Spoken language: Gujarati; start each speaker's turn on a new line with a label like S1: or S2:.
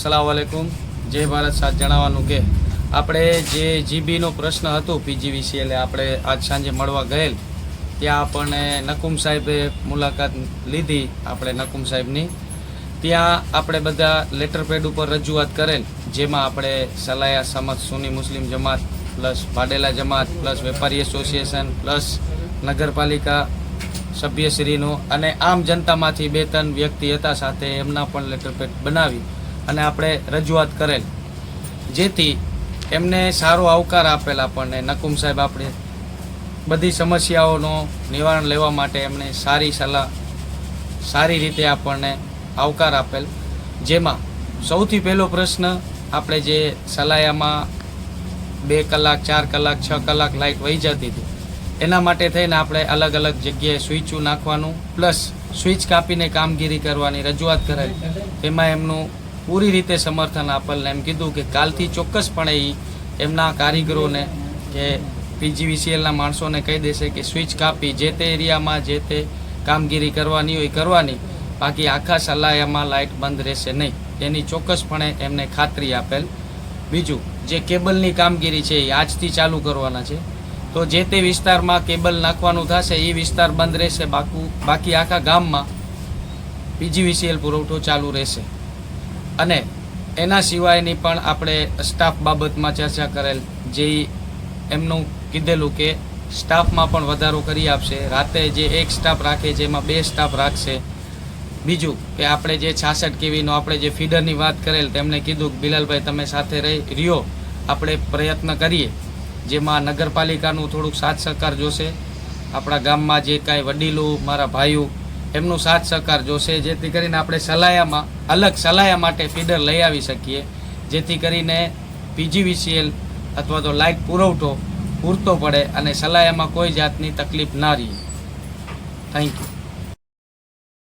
S1: अस्सलाम वालेकुम। जय भारत। साथ जણાવવાનું કે આપણે જે જીબીનો પ્રશ્ન હતો પીજીવીસીએલ આપણે આજ સાંજે મળવા ગયેલ ત્યાં આપણને નકુમ સાહેબે મુલાકાત લીધી આપણે નકુમ સાહેબની ત્યાં આપણે બધા લેટર પેડ ઉપર રજૂઆત કરેલ જેમાં આપણે સલાયા સમત સુન્ની મુસ્લિમ જમાત પ્લસ ભાડેલા જમાત પ્લસ વેપારી એસોસિએશન પ્લસ નગરપાલિકા સભ્યશ્રીનો અને આમ જનતામાંથી 2-3 વ્યક્તિ હતા સાથે એમના પણ લેટર પેડ બનાવી અને આપણે રજૂઆત કરેલ જેથી એમને સારો આવકાર આપેલ આપણને નકુમ સાહેબ આપણે બધી સમસ્યાઓનો નિવારણ લેવા માટે એમણે સારી સલાહ સારી રીતે આપણને આવકાર આપેલ જેમાં સૌથી પહેલો પ્રશ્ન આપણે જે સલાયામાં 2 કલાક 4 કલાક 6 કલાક લાઇટ વહી જતી હતી એના માટે થઈને આપણે અલગ અલગ જગ્યાએ સ્વિચો નાખવાનું પ્લસ સ્વિચ કાપીને કામગીરી કરવાની રજૂઆત કરાવી તેમાં એમનું પૂરી રીતે સમર્થન આપેલને એમ કીધું કે કાલથી ચોક્કસપણે એમના કારીગરોને કે પીજીવીસીએલના માણસોને કહી દેશે કે સ્વિચ કાપી જે તે એરિયામાં જે તે કામગીરી કરવાની હોય કરવાની બાકી આખા સલાયામાં લાઇટ બંધ રહેશે નહીં એની ચોક્કસપણે એમને ખાતરી આપેલ બીજું જે કેબલની કામગીરી છે એ આજથી ચાલુ કરવાના છે તો જે તે વિસ્તારમાં કેબલ નાખવાનું થશે એ વિસ્તાર બંધ રહેશે બાકી આખા ગામમાં પીજીવીસીએલ પુરવઠો ચાલુ રહેશે અને એના સિવાયની પણ આપણે સ્ટાફ બાબતમાં ચર્ચા કરેલ જે એમનું કીધેલું કે સ્ટાફમાં પણ વધારો કરી આપશે રાતે જે એક સ્ટાફ રાખે જેમાં 2 સ્ટાફ રાખશે બીજું કે આપણે જે 66 કેવીનો આપણે જે ફીડરની વાત કરેલ તેમણે કીધું કે બિલાલભાઈ તમે સાથે રહ્યો આપણે પ્રયત્ન કરીએ જેમાં નગરપાલિકાનું થોડુંક સાથ સહકાર જોશે આપણા ગામમાં જે કાંઈ વડીલો મારા ભાઈઓ એમનું સાથ સહકાર જોશે જેથી કરીને આપણે સલાયામાં અલગ સલાયા માટે ફીડર લઈ આવી શકીએ જેથી કરીને પીજીવીસીએલ અથવા તો લાઇટ પુરવઠો પૂરતો પડે અને સલાયામાં કોઈ જાતની તકલીફ ના રહે. Thank you.